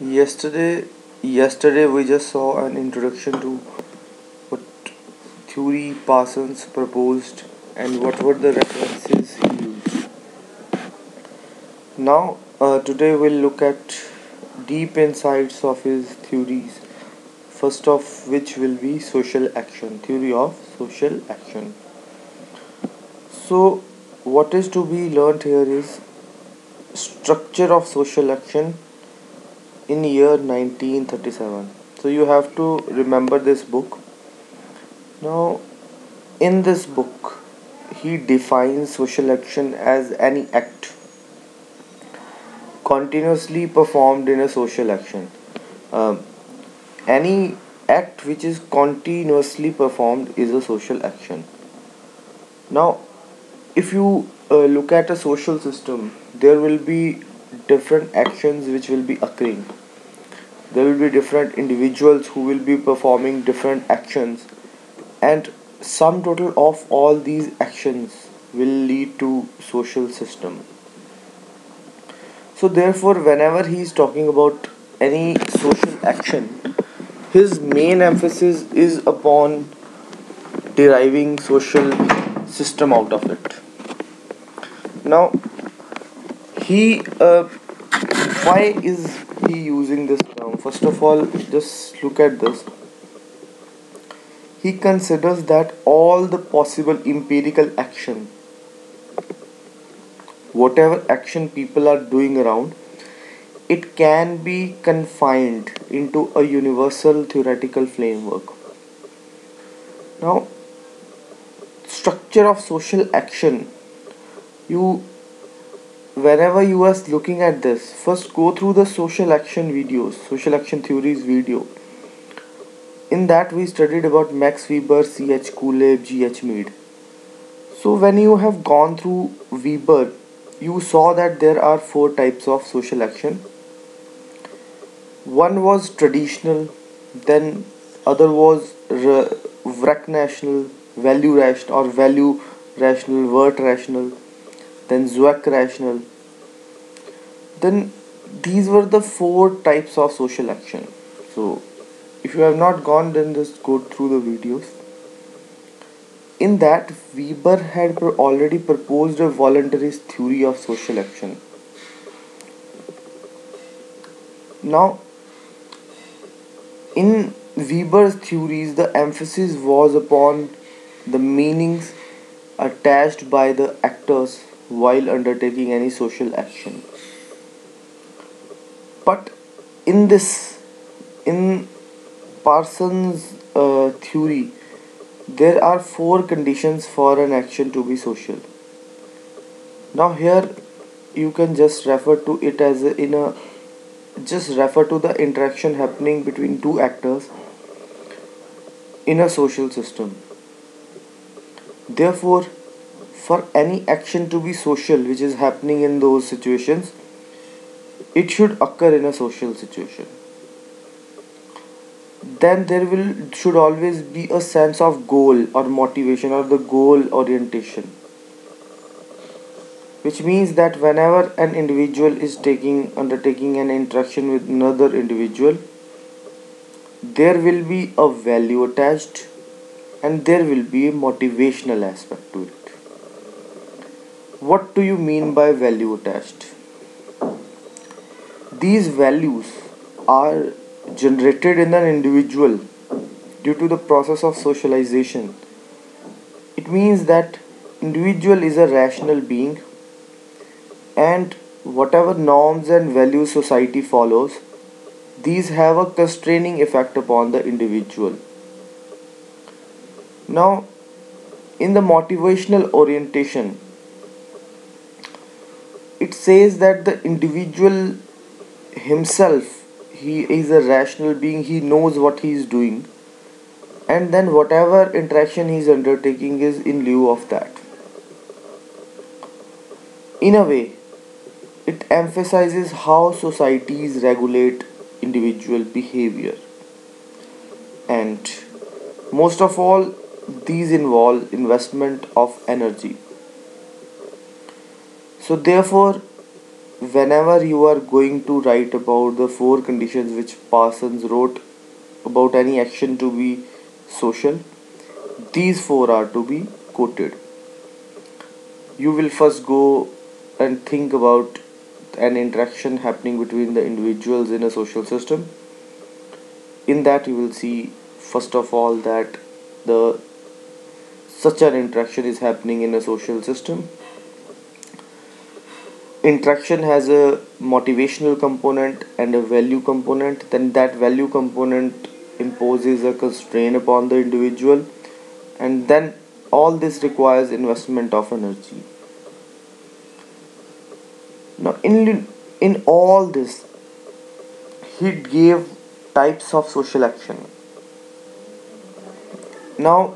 Yesterday, yesterday we just saw an introduction to what theory Parsons proposed and what were the references he used. Now, today we'll look at deep insights of his theories. First of which will be social action, theory of social action. So, what is to be learnt here is structure of social action in year 1937. So you have to remember this book. Now, in this book, he defines social action as any act continuously performed in a social action. Um, any act which is continuously performed is a social action. Now, if you look at a social system, there will be different actions which will be occurring. There will be different individuals who will be performing different actions, and sum total of all these actions will lead to social system. So therefore, whenever he is talking about any social action, his main emphasis is upon deriving social system out of it. Now, he why is he using this term? First of all, just look at this. He considers that all the possible empirical action, whatever action people are doing around, it can be confined into a universal theoretical framework. Now, structure of social action, you whenever you are looking at this, first go through the social action videos, social action theories video. In that we studied about Max Weber, C.H. Cooleb, G.H. Mead. So when you have gone through Weber, you saw that there are four types of social action. One was traditional, then other was national, value rational or value rational, word rational, then Zweck rational. Then these were the four types of social action. So if you have not gone, then just go through the videos. In that, Weber had already proposed a voluntarist theory of social action. Now, in Weber's theories, the emphasis was upon the meanings attached by the actors while undertaking any social action. But in Parsons' theory, there are four conditions for an action to be social. Now here you can just refer to it as just refer to the interaction happening between two actors in a social system. Therefore, for any action to be social which is happening in those situations, it should occur in a social situation. Then there will should always be a sense of goal or motivation or the goal orientation, which means that whenever an individual is undertaking an interaction with another individual, there will be a value attached and there will be a motivational aspect to it. What do you mean by value attached? These values are generated in an individual due to the process of socialization. It means that individual is a rational being, and whatever norms and values society follows, these have a constraining effect upon the individual. Now, in the motivational orientation, it says that the individual himself, he is a rational being, he knows what he is doing, and then whatever interaction he is undertaking is in lieu of that. In a way, it emphasizes how societies regulate individual behavior, and most of all, these involve investment of energy. So therefore, whenever you are going to write about the four conditions which Parsons wrote about any action to be social, these four are to be quoted. You will first go and think about an interaction happening between the individuals in a social system. In that, you will see first of all that the such an interaction is happening in a social system. Interaction has a motivational component and a value component. Then that value component imposes a constraint upon the individual, and then all this requires investment of energy. Now in all this, he gave types of social action. Now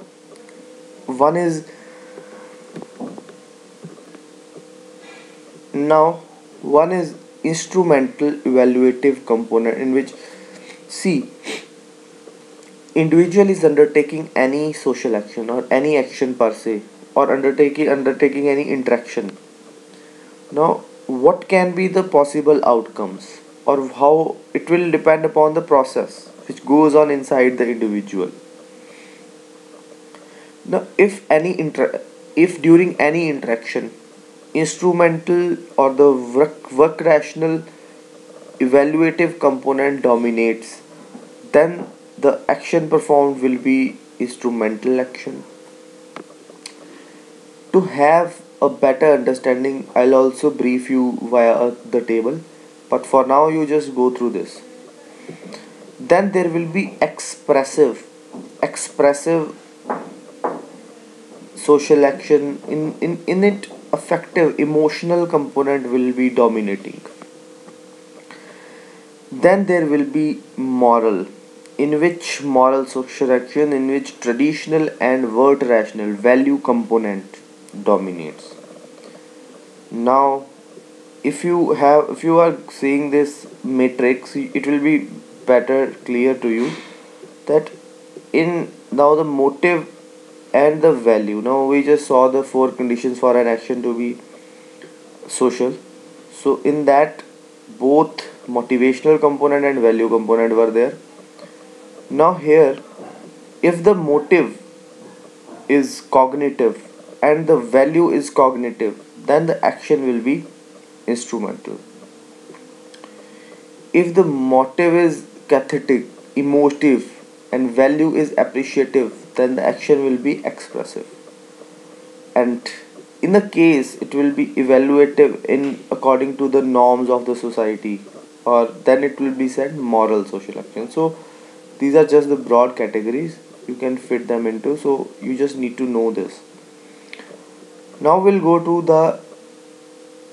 one is now one is instrumental evaluative component, in which, see, individual is undertaking any social action or any action per se, or undertaking any interaction. Now what can be the possible outcomes, or how it will depend upon the process which goes on inside the individual. Now if during any interaction instrumental or the work rational evaluative component dominates, then the action performed will be instrumental action. To have a better understanding, I'll also brief you via the table, but for now, you just go through this. Then there will be expressive social action. In it, affective emotional component will be dominating. Then there will be moral, in which traditional and word rational value component dominates. Now if you are seeing this matrix, it will be better clear to you that in now the motive and the value. Now we just saw the four conditions for an action to be social. So in that, both motivational component and value component were there. Now here, if the motive is cognitive and the value is cognitive, then the action will be instrumental. If the motive is cathetic, emotive, and value is appreciative, then the action will be expressive. And in the case, it will be evaluative in according to the norms of the society, or then it will be said moral social action. So these are just the broad categories you can fit them into, so you just need to know this. Now we'll go to the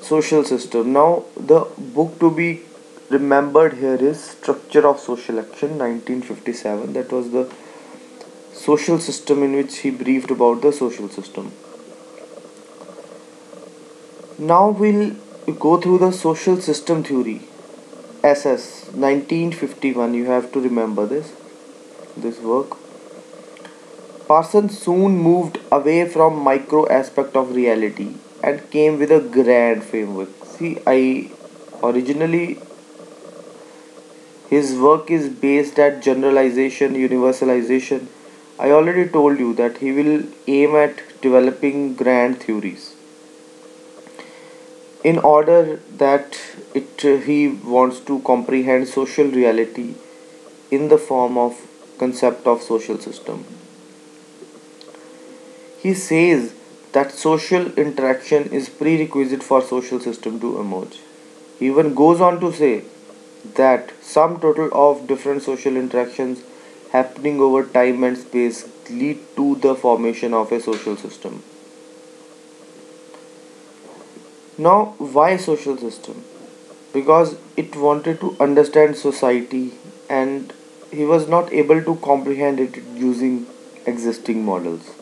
social system. Now the book to be remembered here is Structure of Social Action, 1957. That was the social system in which he briefed about the social system. Now we'll go through the social system theory, SS, 1951. You have to remember this work. Parsons soon moved away from micro aspect of reality and came with a grand framework. See, I originally his work is based at generalization, universalization. I already told you that he will aim at developing grand theories in order that he wants to comprehend social reality in the form of concept of social system. He says that social interaction is prerequisite for social system to emerge. He even goes on to say that sum total of different social interactions happening over time and space lead to the formation of a social system. Now, why social system? Because it wanted to understand society, and he was not able to comprehend it using existing models.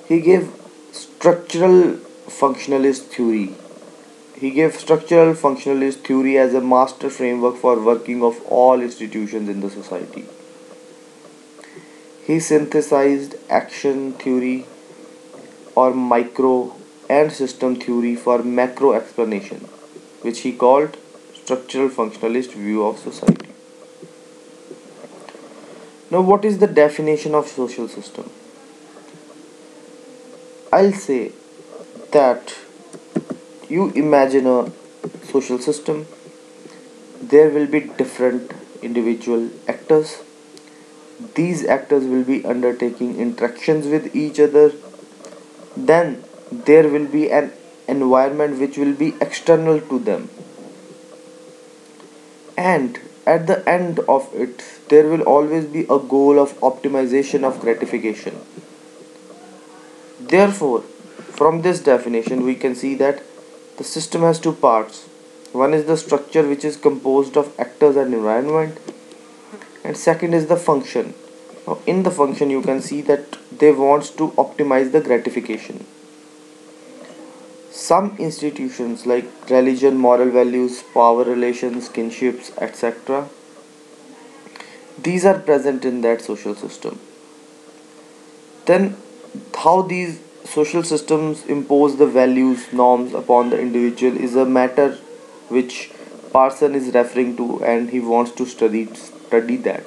He gave structural functionalist theory. He gave structural functionalist theory as a master framework for working of all institutions in the society. He synthesized action theory or micro and system theory for macro explanation, which he called structural functionalist view of society. Now, what is the definition of social system? I'll say that you imagine a social system, there will be different individual actors. These actors will be undertaking interactions with each other. Then there will be an environment which will be external to them, and at the end of it there will always be a goal of optimization of gratification. Therefore, from this definition we can see that the system has two parts. One is the structure, which is composed of actors and environment, and second is the function. Now in the function you can see that they wants to optimize the gratification. Some institutions like religion, moral values, power relations, kinships, etc., these are present in that social system. Then, how these social systems impose the values, norms upon the individual is a matter which Parson is referring to, and he wants to study that.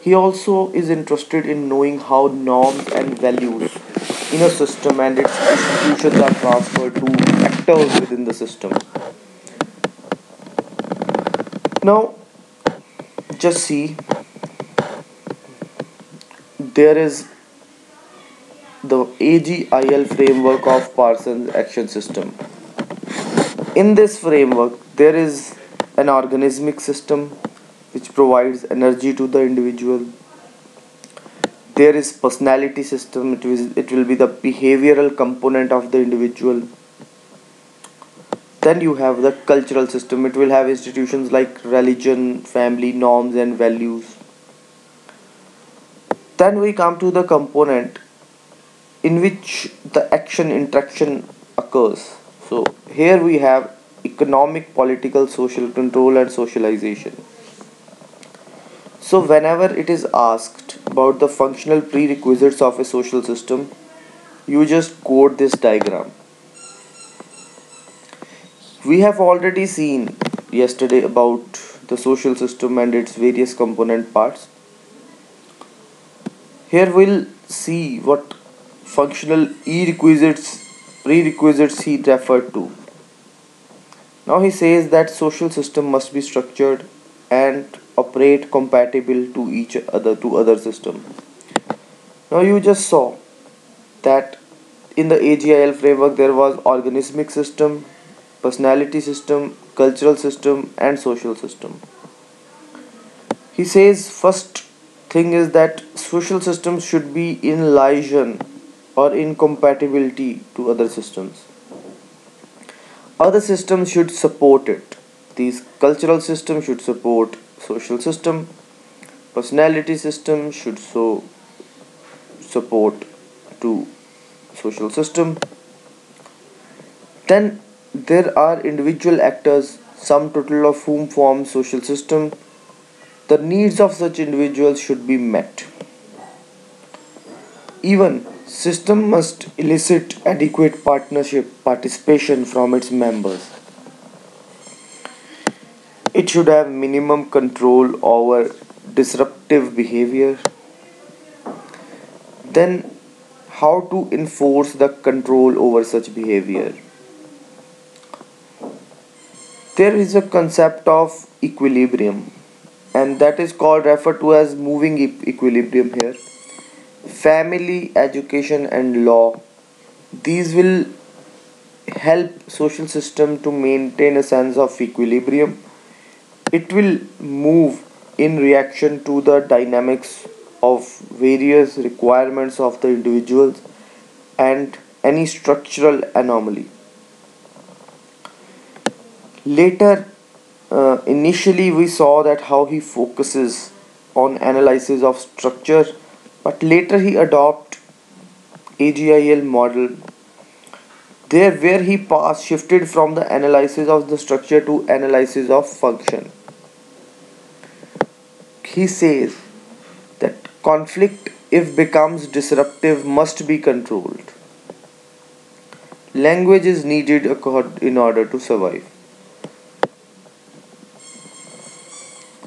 He also is interested in knowing how norms and values in a system and its institutions are transferred to actors within the system. Now, just see, there is the AGIL framework of Parsons action system. In this framework, there is an organismic system which provides energy to the individual. There is personality system, it will be the behavioral component of the individual. Then you have the cultural system, it will have institutions like religion, family, norms and values. Then we come to the component in which the action interaction occurs. So here we have economic, political, social control and socialization. So whenever it is asked about the functional prerequisites of a social system, you just quote this diagram. We have already seen yesterday about the social system and its various component parts. Here we'll see what functional prerequisites he referred to. Now he says that social system must be structured and operate compatible to each other to other system. Now you just saw that in the AGIL framework there was organismic system, personality system, cultural system and social system. He says first thing is that social systems should be in liaison or incompatibility to other systems. Other systems should support it. These cultural systems should support social system. Personality system should support to social system. Then there are individual actors, sum total of whom form social system. The needs of such individuals should be met. Even system must elicit adequate partnership participation from its members. It should have minimum control over disruptive behavior. Then how to enforce the control over such behavior? There is a concept of equilibrium, and that is called referred to as moving equilibrium here. Family, education and law, these will help social system to maintain a sense of equilibrium. It will move in reaction to the dynamics of various requirements of the individuals and any structural anomaly. Later, initially we saw that how he focuses on analysis of structure, but later he adopt AGIL model there where he shifted from the analysis of the structure to analysis of function. He says that conflict, if becomes disruptive, must be controlled. Language is needed in order to survive.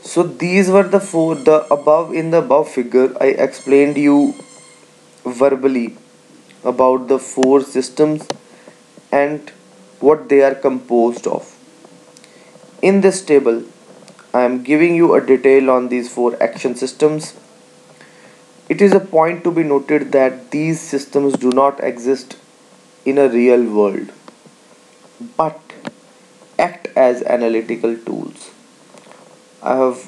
So these were the above figure I explained you verbally about the four systems and what they are composed of. In this table, I am giving you a detail on these four action systems. It is a point to be noted that these systems do not exist in a real world but act as analytical tools. I have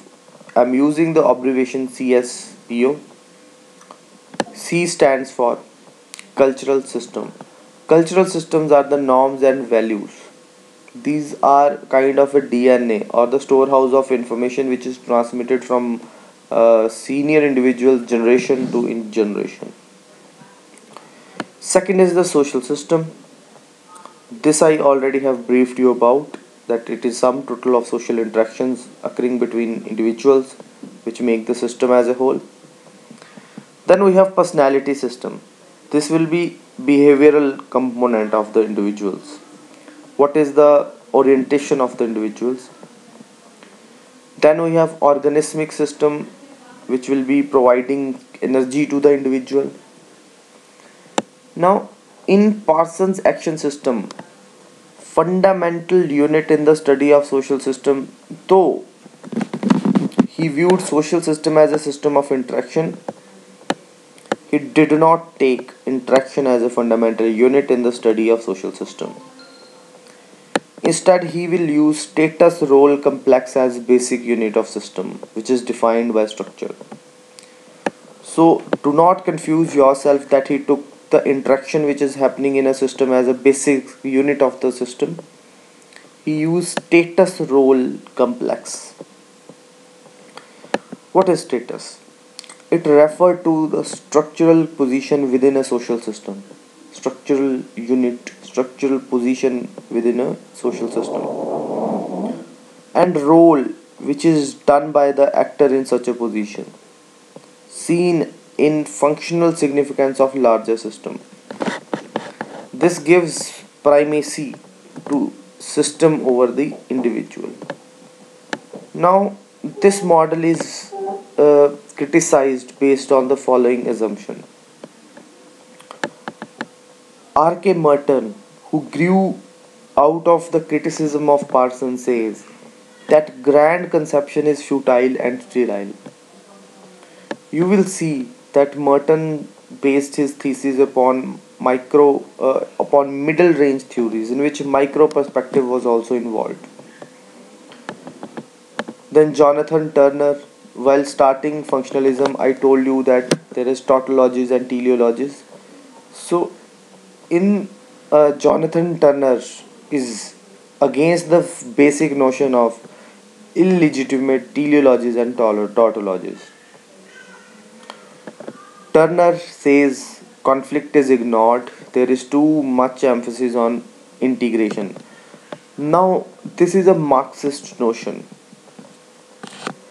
I'm using the abbreviation CSPO. C stands for cultural system. Cultural systems are the norms and values. These are kind of a DNA or the storehouse of information which is transmitted from senior individual generation to in generation. Second is the social system. This I already have briefed you about, that it is some total of social interactions occurring between individuals which make the system as a whole. Then we have personality system. This will be behavioral component of the individuals. What is the orientation of the individuals? Then we have organismic system which will be providing energy to the individual. Now in Parsons action system, fundamental unit in the study of social system, though he viewed social system as a system of interaction, he did not take interaction as a fundamental unit in the study of social system. Instead, he will use status role complex as basic unit of system, which is defined by structure. So do not confuse yourself that he took the interaction which is happening in a system as a basic unit of the system. He used status role complex. What is status? It referred to the structural position within a social system. Structural unit, structural position within a social system. And role which is done by the actor in such a position. Seen in functional significance of larger system. This gives primacy to system over the individual. Now, this model is criticized based on the following assumption. R.K. Merton, who grew out of the criticism of Parsons, says that grand conception is futile and sterile. You will see that Merton based his thesis upon middle range theories in which micro perspective was also involved. Then Jonathan Turner, while starting functionalism, I told you that there is tautologies and teleologies. So in Jonathan Turner is against the basic notion of illegitimate teleologies and tautologies. Turner says conflict is ignored, there is too much emphasis on integration. Now, this is a Marxist notion.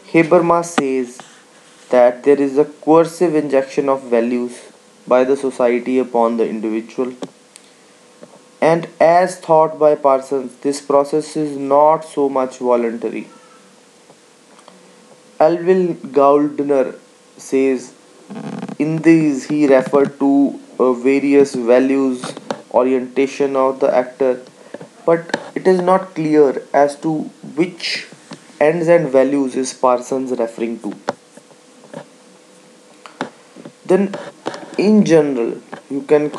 Habermas says that there is a coercive injection of values by the society upon the individual, and as thought by Parsons, this process is not so much voluntary. Alvin Gauldner says in these he referred to various values orientation of the actor, but it is not clear as to which ends and values is Parsons referring to. Then in general you can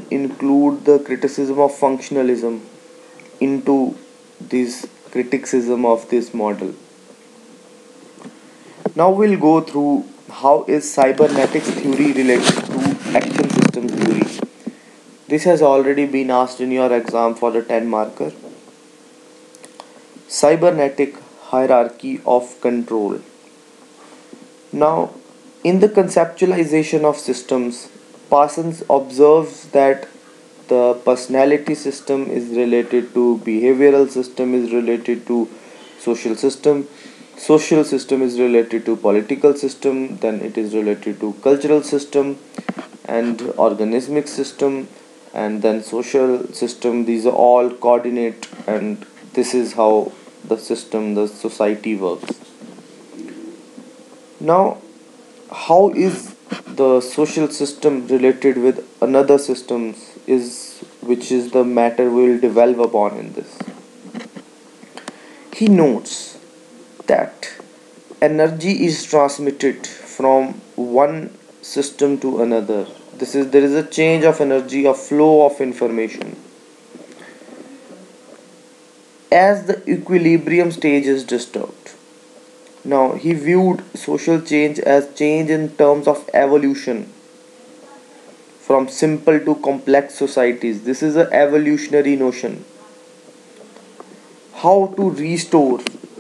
include the criticism of functionalism into this criticism of this model. Now we'll go through how is cybernetics theory related to action systems theory. This has already been asked in your exam for the 10 marker. Cybernetic hierarchy of control. Now, in the conceptualization of systems, Parsons observes that the personality system is related to behavioral system is related to social system is related to political system, then it is related to cultural system and organismic system, and then social system. These are all coordinate, and this is how the society works. Now, how is the social system related with another systems is which is the matter we will develop upon in this. He notes that energy is transmitted from one system to another. There is a change of energy, a flow of information as the equilibrium stage is disturbed. Now he viewed social change as change in terms of evolution from simple to complex societies. This is an evolutionary notion. How to restore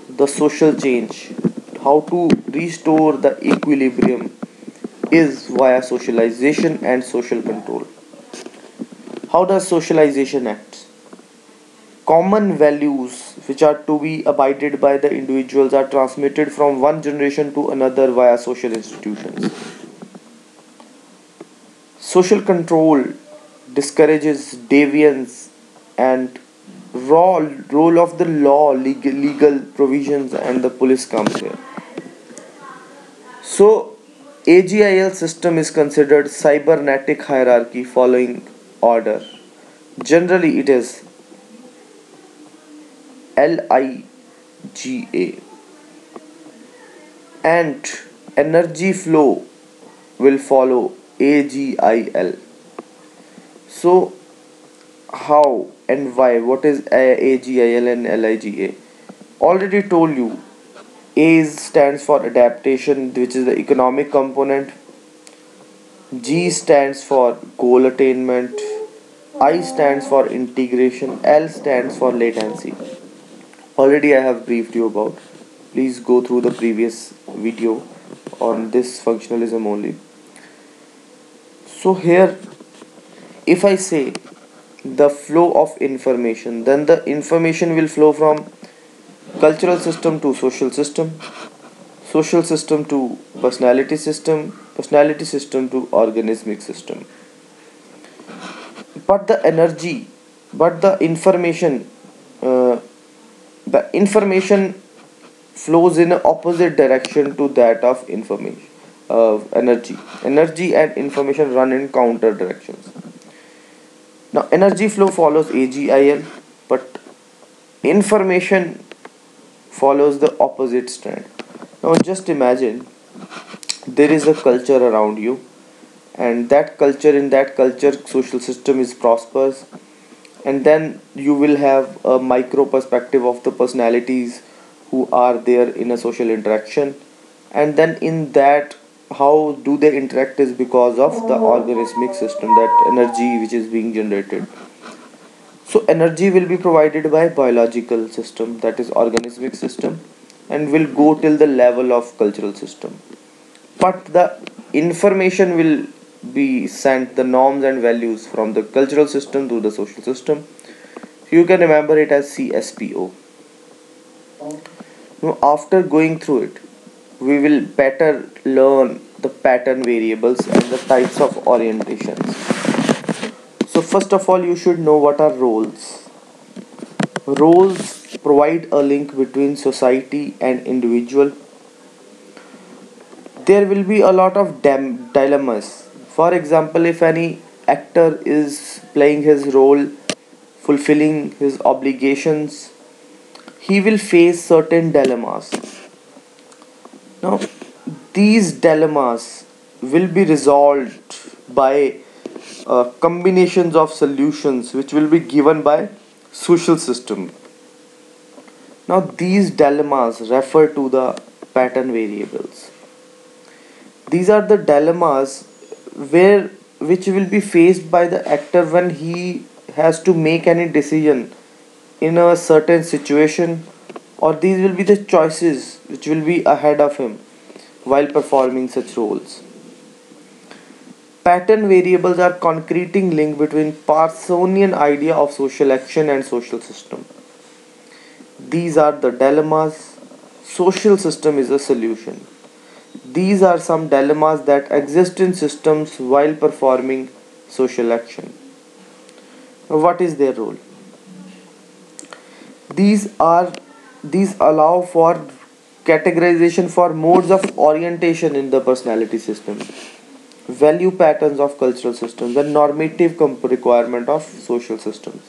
the social change, how to restore the equilibrium is via socialization and social control. How does socialization act? Common values which are to be abided by the individuals are transmitted from one generation to another via social institutions. Social control discourages deviance and role of the law, legal provisions, and the police comes here. So, AGIL system is considered cybernetic hierarchy following order. Generally, it is LIGA, and energy flow will follow AGIL. So, how and why? What is AGIL and LIGA? Already told you. Stands for adaptation, which is the economic component. G stands for goal attainment. I stands for integration. L stands for latency. Already I have briefed you about. Please go through the previous video on this functionalism only. So here, if I say the flow of information, then the information will flow from cultural system to social system to personality system to organismic system. But the energy, but uh, the information flows in an opposite direction to that of information. Energy and information run in counter directions. Now, energy flow follows AGIL, but information follows the opposite strand. Now, just imagine there is a culture around you, and that culture, social system is prosperous, and then you will have a micro perspective of the personalities who are there in a social interaction, and then in that, how do they interact is because of the organismic system, that energy which is being generated. So energy will be provided by biological system, that is organismic system, and will go till the level of cultural system. But the information will be sent, the norms and values from the cultural system to the social system. You can remember it as CSPO. Now, after going through it, we will better learn the pattern variables and the types of orientations. So first of all, you should know what are roles. Roles provide a link between society and individual. There will be a lot of dilemmas. For example, if any actor is playing his role, fulfilling his obligations, he will face certain dilemmas. Now, these dilemmas will be resolved by combinations of solutions which will be given by social system. Now, these dilemmas refer to the pattern variables. These are the dilemmas where which will be faced by the actor when he has to make any decision in a certain situation, or these will be the choices which will be ahead of him while performing such roles. Pattern variables are concreting link between Parsonian idea of social action and social system. These are the dilemmas. Social system is a solution. These are some dilemmas that exist in systems while performing social action. What is their role? These are these allow for categorization for modes of orientation in the personality system, value patterns of cultural systems, and normative requirement of social systems.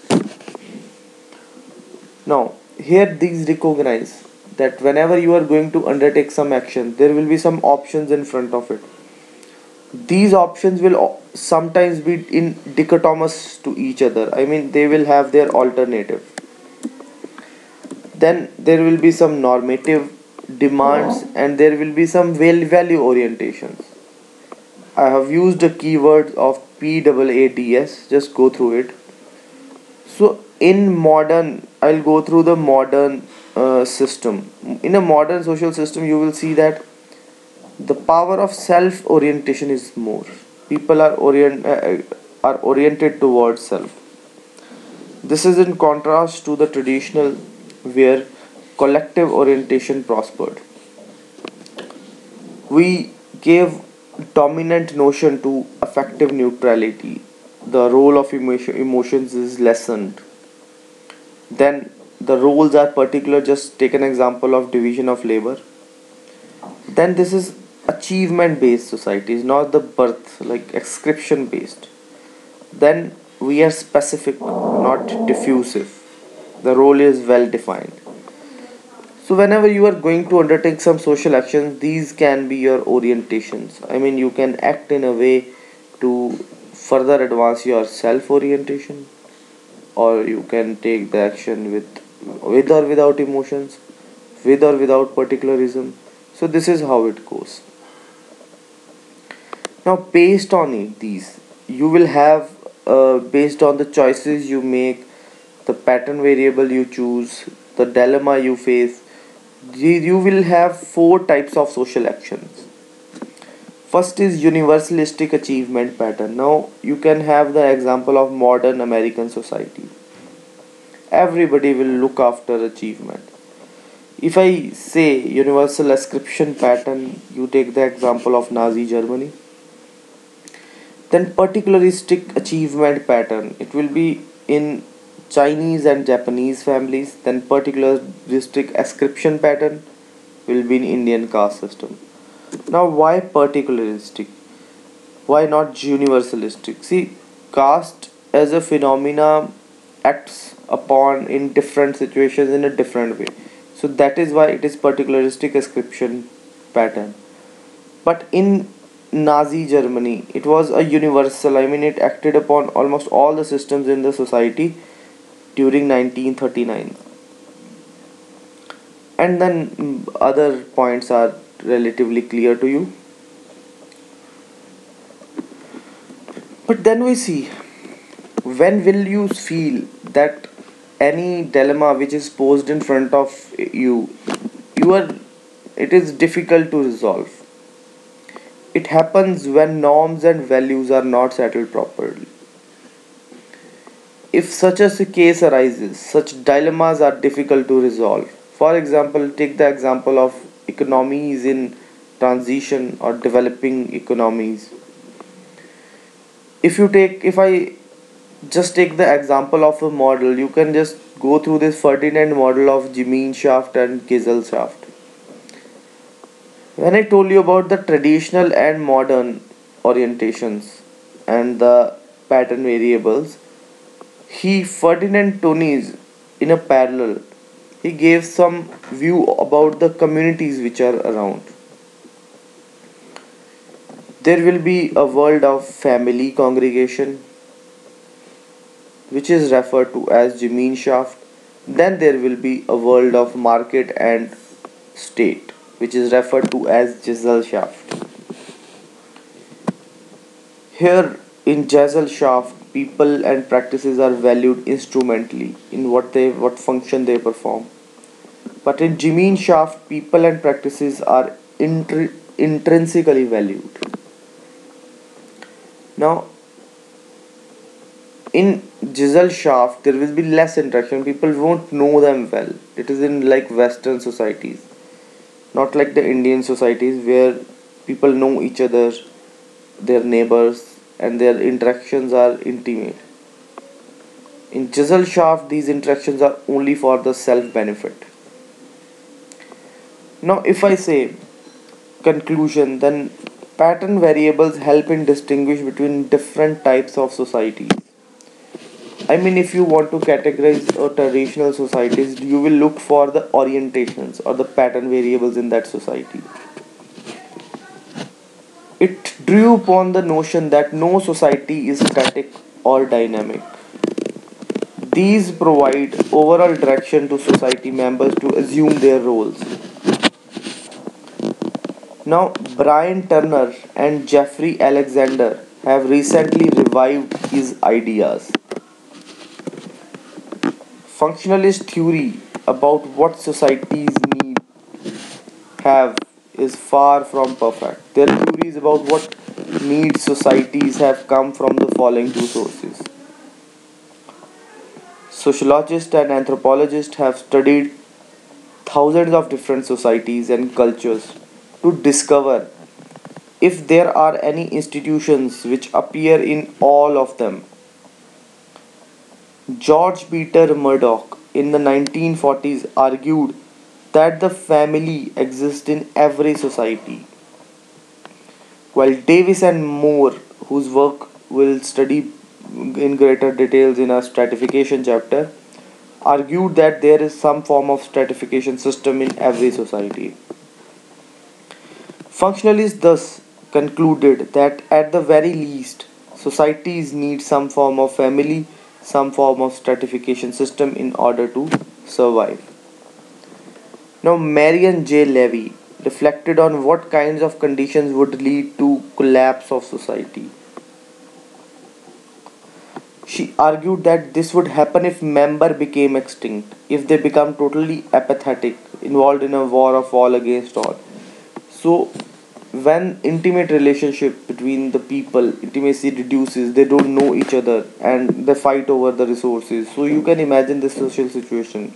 Now, here these recognize that whenever you are going to undertake some action, there will be some options in front of it. These options will sometimes be in dichotomous to each other. I mean, they will have their alternative. Then there will be some normative demands and there will be some value orientations. I have used the keyword of PAADS, just go through it. So in modern, I'll go through the modern system. In a modern social system, you will see that the power of self orientation is more. People are oriented towards self. This is in contrast to the traditional where collective orientation prospered. We gave dominant notion to affective neutrality. The role of emotions is lessened. Then the roles are particular. Just take an example of division of labor. Then this is achievement based societies, not the birth like ascription based. Then we are specific, not diffusive. The role is well defined. So whenever you are going to undertake some social actions, these can be your orientations. I mean, you can act in a way to further advance your self orientation, or you can take the action with or without emotions, with or without particularism. So this is how it goes. Now, based on these, you will have based on the choices you make, the pattern variable you choose, the dilemma you face, you will have four types of social actions. First is universalistic achievement pattern. Now, you can have the example of modern American society. Everybody will look after achievement. If I say universal ascription pattern, you take the example of Nazi Germany. Then particularistic achievement pattern, it will be in Chinese and Japanese families. Then particularistic ascription pattern will be in Indian caste system. Now, why particularistic? Why not universalistic? See, caste as a phenomena acts upon in different situations in a different way. So that is why it is particularistic ascription pattern. But in Nazi Germany, it was a universal. I mean, it acted upon almost all the systems in the society during 1939. And then other points are relatively clear to you. But then we see, when will you feel that any dilemma which is posed in front of you are, it is difficult to resolve. It happens when norms and values are not settled properly. If such a case arises, such dilemmas are difficult to resolve. For example, take the example of economies in transition or developing economies. If I just take the example of a model, you can just go through this Ferdinand model of Gemeinschaft and Gesellschaft. When I told you about the traditional and modern orientations and the pattern variables, he Ferdinand Tonies in a parallel, he gave some view about the communities which are around. There will be a world of family congregation, which is referred to as Gemeinschaft. Then there will be a world of market and state, which is referred to as Gesellschaft. Here in Gesellschaft, people and practices are valued instrumentally in what function they perform. But in Gemeinschaft, people and practices are intrinsically valued. Now, in Gesellschaft, there will be less interaction. People won't know them well. It is in like Western societies, not like the Indian societies where people know each other, their neighbors, and their interactions are intimate. In chisel shaft, these interactions are only for the self benefit. Now, if I say conclusion, then pattern variables help in distinguish between different types of societies. I mean, if you want to categorize a traditional societies, you will look for the orientations or the pattern variables in that society. It drew upon the notion that no society is static or dynamic. These provide overall direction to society members to assume their roles. Now, Brian Turner and Jeffrey Alexander have recently revived his ideas. Functionalist theory about what societies need have is far from perfect. Their theories about what needs societies have come from the following two sources. Sociologists and anthropologists have studied thousands of different societies and cultures to discover if there are any institutions which appear in all of them. George Peter Murdoch in the 1940s argued that the family exists in every society, while Davis and Moore, whose work we'll study in greater details in our stratification chapter, argued that there is some form of stratification system in every society. Functionalists thus concluded that at the very least, societies need some form of family, some form of stratification system in order to survive. Now, Marion J. Levy reflected on what kinds of conditions would lead to collapse of society. She argued that this would happen if member became extinct, if they become totally apathetic, involved in a war of all against all. So, when intimate relationship between the people, intimacy reduces, they don't know each other and they fight over the resources. So, you can imagine this social situation.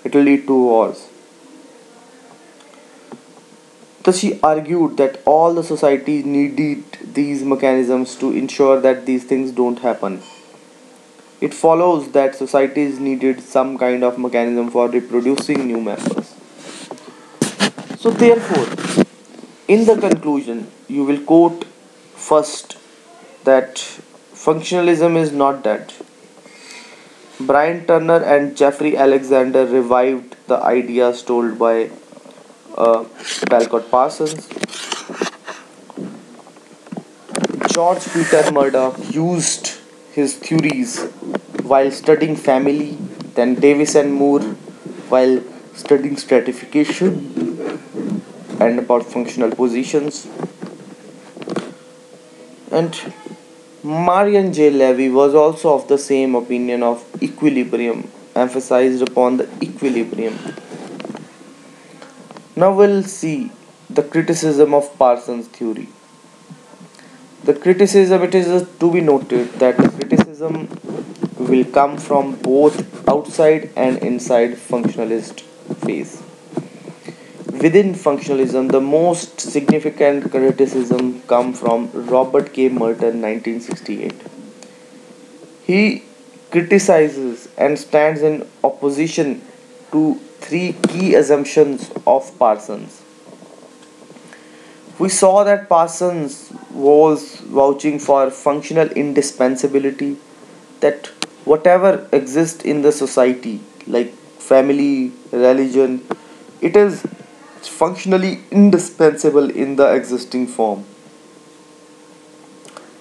It will lead to wars. Thus, she argued that all the societies needed these mechanisms to ensure that these things don't happen. It follows that societies needed some kind of mechanism for reproducing new members. So, therefore, in the conclusion, you will quote first that functionalism is not dead. Brian Turner and Jeffrey Alexander revived the ideas told by Balcott Parsons. George Peter Murdoch used his theories while studying family, then Davis and Moore while studying stratification and about functional positions, and Marion J. Levy was also of the same opinion of equilibrium, emphasized upon the equilibrium. Now we'll see the criticism of Parsons' theory. The criticism, it is to be noted that the criticism will come from both outside and inside functionalist phase. Within functionalism, the most significant criticism come from Robert K. Merton 1968. He criticizes and stands in opposition to three key assumptions of Parsons. We saw that Parsons was vouching for functional indispensability, that whatever exists in the society, like family, religion, it is functionally indispensable in the existing form.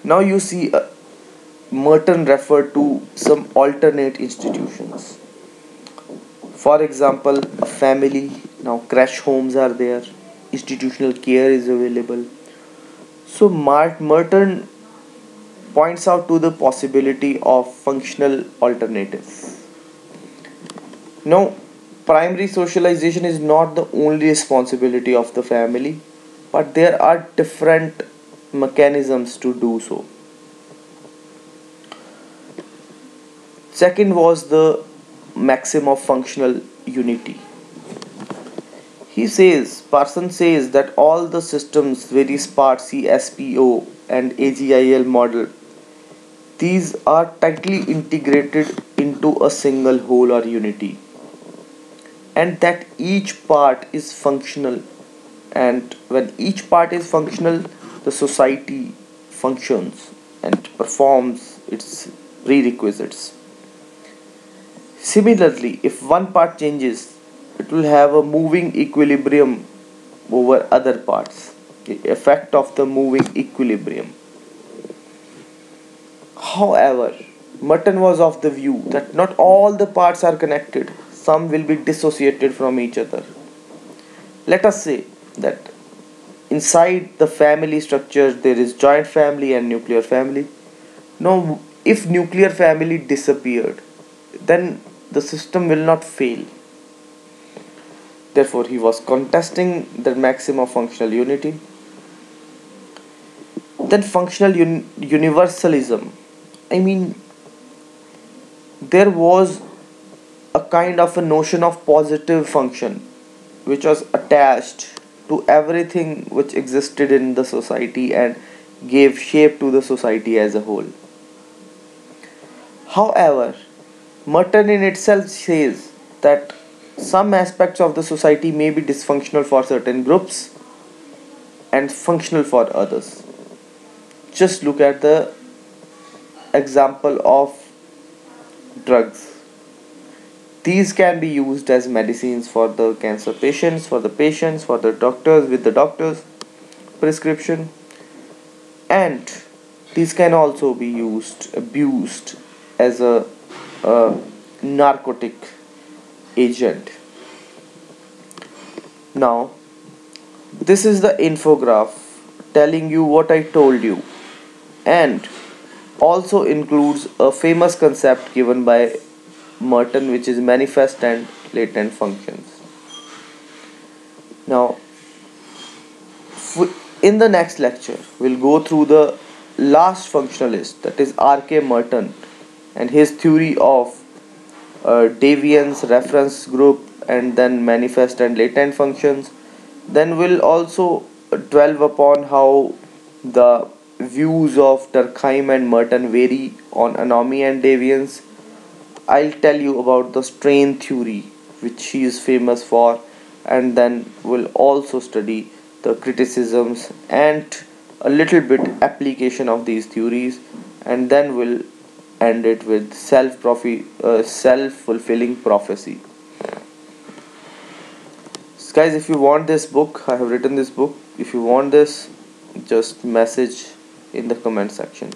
Now you see Merton referred to some alternate institutions. For example, a family, now crash homes are there, institutional care is available. So Merton points out to the possibility of functional alternatives. Now, primary socialization is not the only responsibility of the family, but there are different mechanisms to do so. Second was the maxim of functional unity. Parsons says that all the systems, various parts, CSPO and AGIL model, these are tightly integrated into into a single whole or unity, and that each part is functional. And when each part is functional, the society functions and performs its prerequisites. Similarly, if one part changes, it will have a moving equilibrium over other parts. The effect of the moving equilibrium. However, Merton was of the view that not all the parts are connected, some will be dissociated from each other. Let us say that inside the family structure there is joint family and nuclear family. Now, if nuclear family disappeared, then the system will not fail. Therefore, he was contesting the maximum of functional unity. Then, functional universalism. I mean, there was a kind of a notion of positive function which was attached to everything which existed in the society and gave shape to the society as a whole. However, Merton in itself says that some aspects of the society may be dysfunctional for certain groups and functional for others. Just look at the example of drugs. These can be used as medicines for the cancer patients, for the doctors with the doctor's prescription, and these can also be abused as a narcotic agent. Now, this is the infograph telling you what I told you, and also includes a famous concept given by Merton, which is manifest and latent functions. Now, in the next lecture, we'll go through the last functionalist, that is R.K. Merton, and his theory of deviance, reference group, and then manifest and latent functions. Then we'll also dwell upon how the views of Durkheim and Merton vary on anomie and deviance. I'll tell you about the strain theory, which he is famous for, and then we'll also study the criticisms and a little bit application of these theories, and then we'll end it with self-fulfilling prophecy. So guys, if you want this book, I have written this book. If you want this, just message in the comment section.